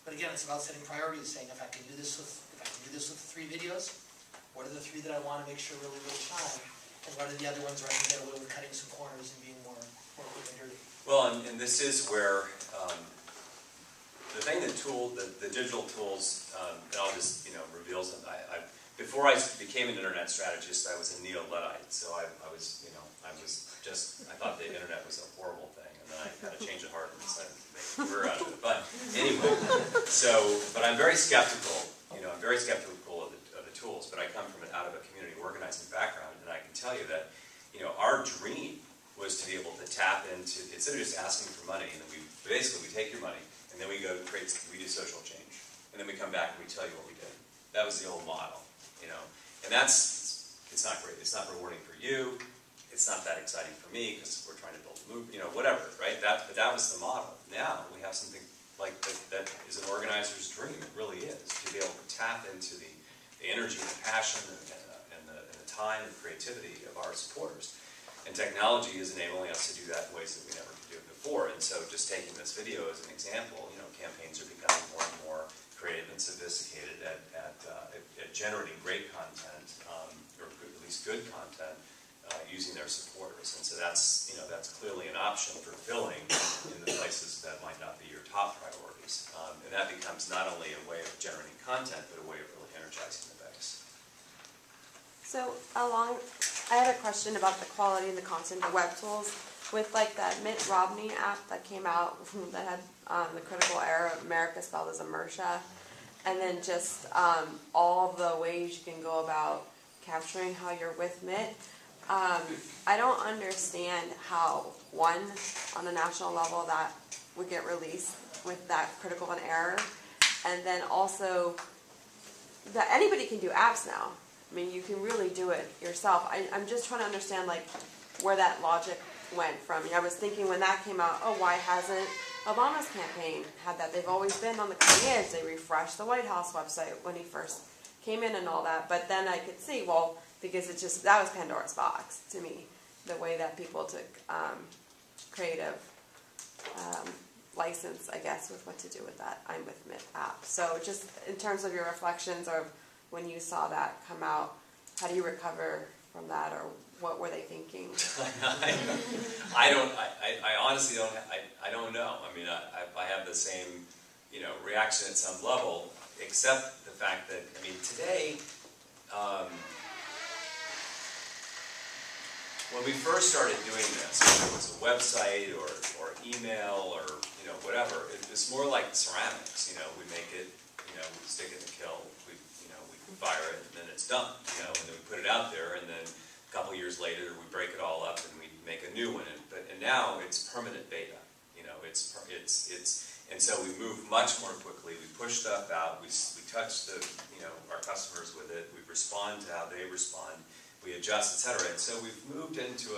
But again, it's about setting priorities, saying if I can do this with 3 videos, what are the 3 that I want to make sure really shine, and what are the other ones where I can get away with cutting some corners and being more quick and dirty. Well, and this is where the thing that the digital tools, and I'll just reveal some. Before I became an internet strategist, I was a neo-Luddite, so I thought the internet was a horrible thing, and then I had a change of heart and decided to make a career out of it. But anyway, but I'm very skeptical. I'm very skeptical of the tools. But I come from out of a community organizing background, and I can tell you that our dream was to be able to tap into, instead of just asking for money, and then we take your money, and then we do social change, and then we come back and we tell you what we did. That was the old model, and it's not great. It's not rewarding for you. It's not that exciting for me because we're trying to build a movement, whatever, right? But that was the model. Now we have something like that is an organizer's dream. It really is, to be able to tap into the energy and the passion and the time and creativity of our supporters. And technology is enabling us to do that in ways that we never could do it before. And so just taking this video as an example, campaigns are becoming more and more creative and sophisticated at generating great content, or at least good content, using their supporters. And so that's clearly an option for filling in the places that might not be your top priorities. And that becomes not only a way of generating content, but a way of really energizing the base. So I had a question about the quality and the content of web tools. With like that Mitt Romney app that came out that had the critical error of America spelled as America, and then just all the ways you can go about capturing how you're with Mitt. I don't understand how, one, on a national level that would get released with that critical and error, and then also that anybody can do apps now. I mean, you can really do it yourself. I'm just trying to understand like where that logic went from. I was thinking when that came out, oh, why hasn't Obama's campaign had that? They've always been on the cutting edge. They refreshed the White House website when he first came in and all that. But then I could see, well, because that was Pandora's box to me, the way that people took creative license, I guess, with what to do with that I'm with Mitt app. So just in terms of your reflections of when you saw that come out, how do you recover from that, or what were they thinking? I honestly don't know. I mean, I have the same, reaction at some level, except the fact that, I mean, today, when we first started doing this, whether it was a website or email or, whatever, it was more like ceramics. We make it, we stick it in the kiln, we fire it, and then it's done, and then we put it out there, and then a couple years later we break it all up and we make a new one. And now it's permanent beta. And so we move much more quickly. We push stuff out. We touch our customers with it. We respond to how they respond. We adjust, etc. And so we've moved into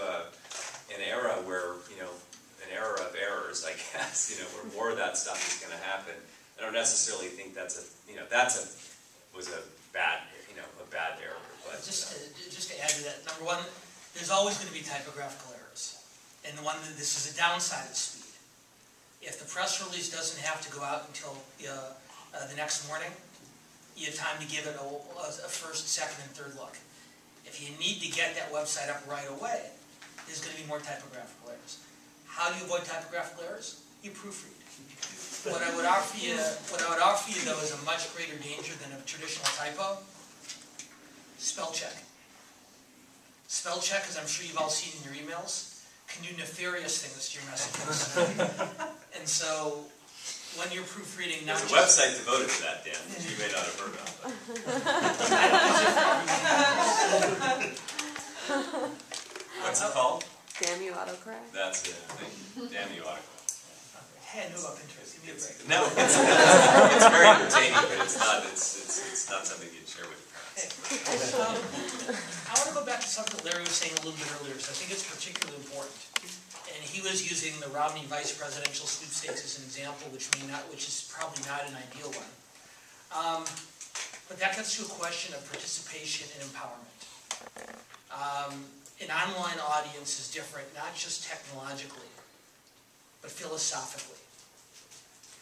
an era where an era of errors, I guess. Where more of that stuff is going to happen. I don't necessarily think was a bad error. But just to add to that, number one, there's always going to be typographical errors, and this is a downside of speed. If the press release doesn't have to go out until the next morning, you have time to give it a first, second, and third look. If you need to get that website up right away, there's going to be more typographical errors. How do you avoid typographical errors? You proofread. What I would offer you though is a much greater danger than a traditional typo. Spell check. Spell check, as I'm sure you've all seen in your emails, can do nefarious things to your messages. And so, when you're proofreading, there's a website devoted to that, Dan, which you may not have heard about. What's it called? Damn you, autocorrect. That's it. Damn you, autocorrect. Hey, I knew about Pinterest. Give me a break. No, it's very entertaining, but it's not something you'd share with your parents. I want to go back to something Larry was saying a little bit earlier, because I think it's particularly important. And he was using the Romney vice presidential sweepstakes as an example, which is probably not an ideal one. But that gets to a question of participation and empowerment. An online audience is different, not just technologically, but philosophically,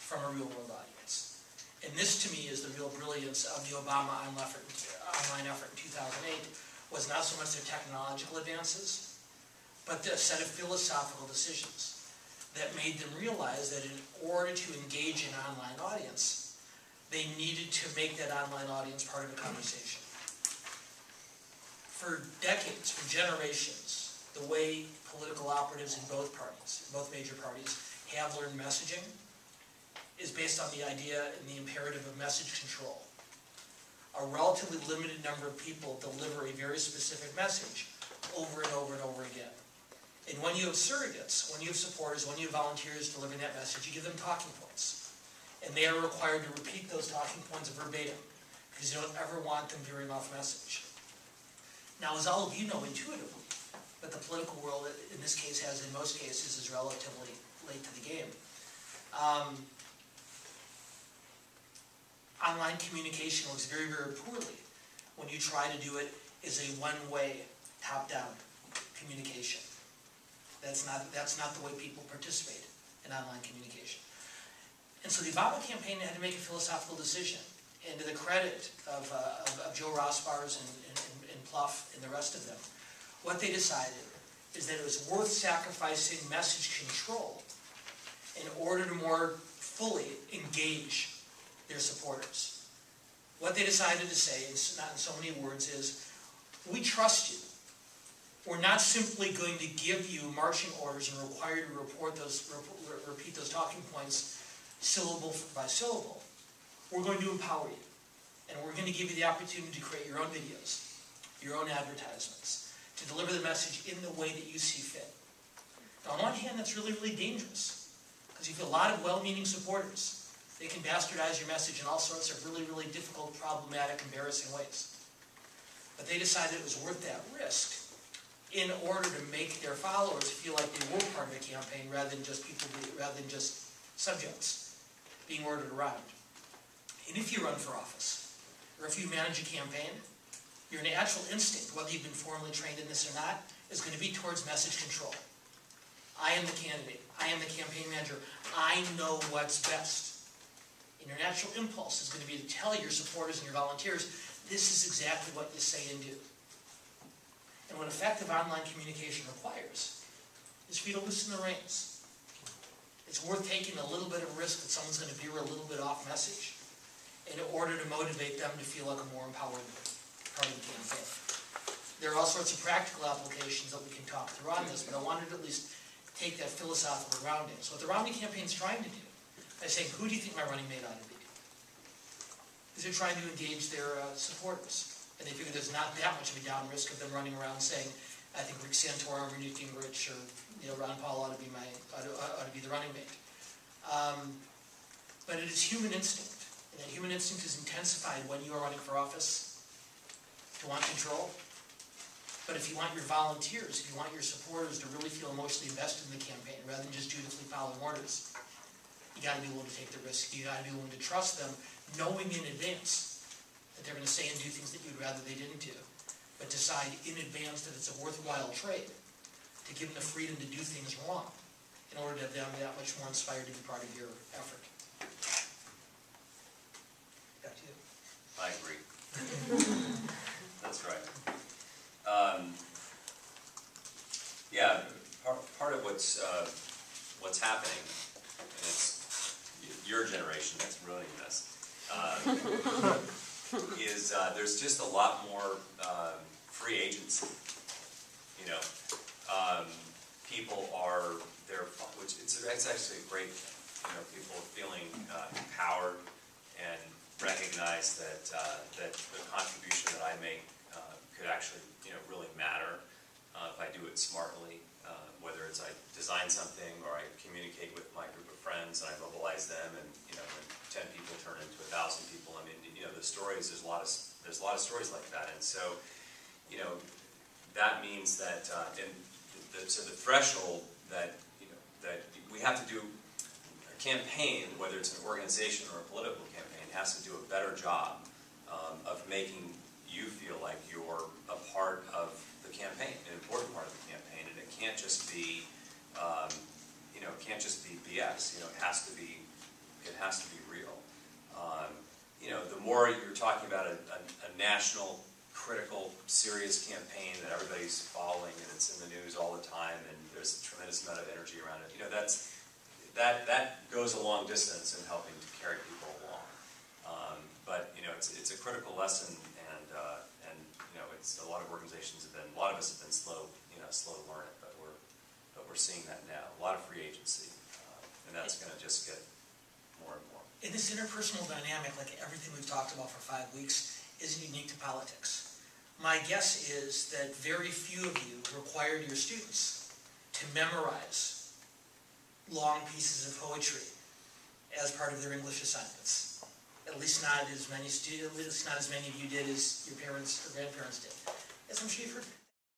from a real-world audience. And this, to me, is the real brilliance of the Obama online effort in 2008, was not so much their technological advances, but the set of philosophical decisions that made them realize that in order to engage an online audience, they needed to make that online audience part of the conversation. For decades, for generations, the way political operatives in both parties, both major parties, have learned messaging is based on the idea and the imperative of message control. A relatively limited number of people deliver a very specific message over and over and over again. And when you have surrogates, when you have supporters, when you have volunteers delivering that message, you give them talking points. And they are required to repeat those talking points verbatim, because you don't ever want them veering off message. Now, as all of you know intuitively, that the political world, in this case, as in most cases, is relatively late to the game. Online communication works very, very poorly when you try to do it as a one-way, top-down communication. That's not the way people participate in online communication. And so the Obama campaign had to make a philosophical decision. And to the credit of Joe Rossbars and Pluff and the rest of them, what they decided is that it was worth sacrificing message control in order to more fully engage their supporters. What they decided to say, not in so many words, is, we trust you. We're not simply going to give you marching orders and require you to repeat those talking points syllable by syllable. We're going to empower you. And we're going to give you the opportunity to create your own videos, your own advertisements, to deliver the message in the way that you see fit. Now, on one hand, that's really, really dangerous, because you have a lot of well-meaning supporters. They can bastardize your message in all sorts of really, really difficult, problematic, embarrassing ways. But they decided it was worth that risk in order to make their followers feel like they were part of a campaign rather than just subjects being ordered around. And if you run for office, or if you manage a campaign, your natural instinct, whether you've been formally trained in this or not, is going to be towards message control. I am the candidate. I am the campaign manager. I know what's best. And your natural impulse is going to be to tell your supporters and your volunteers, this is exactly what you say and do. And what effective online communication requires is for you to loosen the reins. It's worth taking a little bit of risk that someone's going to veer a little bit off message in order to motivate them to feel like a more empowered part of the campaign. There are all sorts of practical applications that we can talk through on this, but I wanted to at least take that philosophical grounding. So what the Romney campaign is trying to do, by saying, who do you think my running mate ought to be? Is they're trying to engage their supporters. And they figure there's not that much of a down risk of them running around saying, I think Rick Santorum or Newt Gingrich or Ron Paul ought to be the running mate. But it is human instinct. And that human instinct is intensified when you are running for office to want control. But if you want your volunteers, if you want your supporters to really feel emotionally invested in the campaign rather than just dutifully following orders, you got to be willing to take the risk. You got to be willing to trust them, knowing in advance that they're going to say and do things that you'd rather they didn't do, but decide in advance that it's a worthwhile trade to give them the freedom to do things wrong in order to have them that much more inspired to be part of your effort. Back to you. I agree. That's right. Yeah, part of what's happening, and it's your generation that's ruining this, is there's just a lot more free agency. You know, people are there, which it's actually a great thing. You know, people feeling empowered and recognize that that the contribution that I make could actually, really matter if I do it smartly. Whether it's I design something or I communicate with my group of friends and I mobilize them, and when 10 people turn into 1,000 people. I mean, the stories. There's a lot of stories like that, and so that means that so the threshold that that we have to do a campaign, whether it's an organization or a political campaign, has to do a better job of making you feel like you're a part of the campaign, an important part of the campaign, and it can't just be, it can't just be BS. It has to be real. or you're talking about a national, critical, serious campaign that everybody's following and it's in the news all the time and there's a tremendous amount of energy around it. You know, that goes a long distance in helping to carry people along. But you know, it's a critical lesson, and you know, it's a lot of organizations have been, a lot of us have been slow to learn it, but we're seeing that now. A lot of free agency, and that's going to just get more and more. And this interpersonal dynamic, like everything we've talked about for 5 weeks, isn't unique to politics. My guess is that very few of you required your students to memorize long pieces of poetry as part of their English assignments. At least not as many of you did as your parents or grandparents did. As I'm sure you've heard